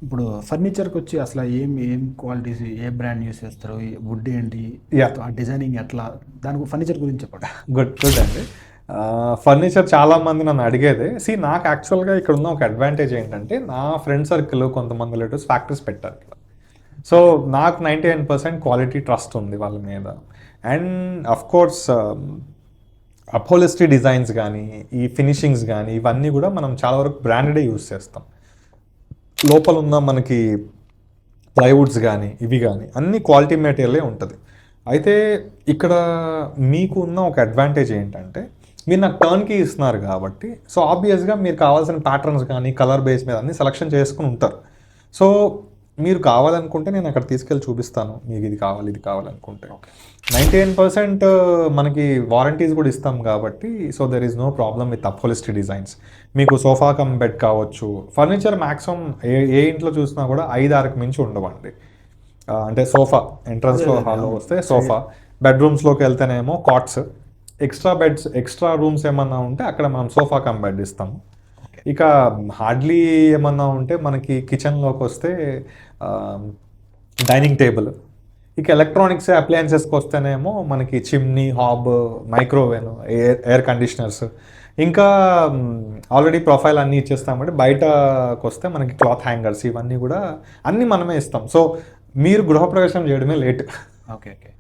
ఇప్పుడు ఫర్నిచర్కి వచ్చి అసలు ఏం ఏం క్వాలిటీస్, ఏ బ్రాండ్ యూస్ చేస్తారు, వుడ్ ఏంటి, యా, ఆ డిజైనింగ్ ఎట్లా, దానికి ఫర్నిచర్ గురించి చెప్పండి. గుడ్ గుడ్ అండి. ఫర్నిచర్ చాలామంది నన్ను అడిగేది. నాకు యాక్చువల్గా ఇక్కడ ఉన్న ఒక అడ్వాంటేజ్ ఏంటంటే, నా ఫ్రెండ్ సర్కిల్ కొంతమంది రిలేటివ్స్ ఫ్యాక్టరీస్ పెట్టారు ఇక్కడ. So okay. నాకు 99% క్వాలిటీ ట్రస్ట్ ఉంది వాళ్ళ మీద. అండ్ అఫ్ కోర్స్ అపోలిస్ట్రీ డిజైన్స్ కానీ, ఈ ఫినిషింగ్స్ కానీ, ఇవన్నీ కూడా మనం చాలా వరకు బ్రాండెడే యూస్ చేస్తాం. లోపల ఉన్న మనకి ప్లైవుడ్స్ కానీ, ఇవి కానీ అన్ని క్వాలిటీ మెటీరియలే ఉంటుంది. అయితే ఇక్కడ మీకు ఉన్న ఒక అడ్వాంటేజ్ ఏంటంటే, మీరు నాకు టర్న్కి ఇస్తున్నారు కాబట్టి, సో ఆబ్వియస్గా మీరు కావాల్సిన ప్యాటర్న్స్ కానీ కలర్ బేస్ మీద అన్ని సెలెక్షన్ చేసుకుని ఉంటారు. సో మీరు కావాలనుకుంటే నేను అక్కడ తీసుకెళ్ళి చూపిస్తాను, మీకు ఇది కావాలి ఇది కావాలనుకుంటే. 99% మనకి వారంటీస్ కూడా ఇస్తాం కాబట్టి, so there is no problem with upholstery designs. మీకు సోఫా కమ్ బెడ్ కావచ్చు, ఫర్నిచర్ మ్యాక్సిమం ఏ ఇంట్లో చూసినా కూడా 5-6కి మించి ఉండవండి. అంటే సోఫా ఎంట్రన్స్లో హాల్లో వస్తే సోఫా, బెడ్రూమ్స్లోకి వెళ్తేనేమో cots, extra beds extra rooms ఏమన్నా ఉంటే అక్కడ మనం సోఫా కమ్ బెడ్ ఇస్తాము. ఇక హార్డ్లీ ఏమన్నా ఉంటే మనకి కిచెన్లోకి వస్తే డైనింగ్ టేబుల్, ఇక ఎలక్ట్రానిక్స్ అప్లయన్సెస్కి వస్తేనేమో మనకి chimney, hub, microwave, air conditioners, ఇంకా ఆల్రెడీ ప్రొఫైల్ అన్నీ ఇచ్చేస్తామంటే బయటకు వస్తే మనకి క్లాత్ హ్యాంగర్స్, ఇవన్నీ కూడా అన్నీ మనమే ఇస్తాం. సో మీరు గృహప్రవేశం చేయడమే లేట్. ఓకే. ఓకే.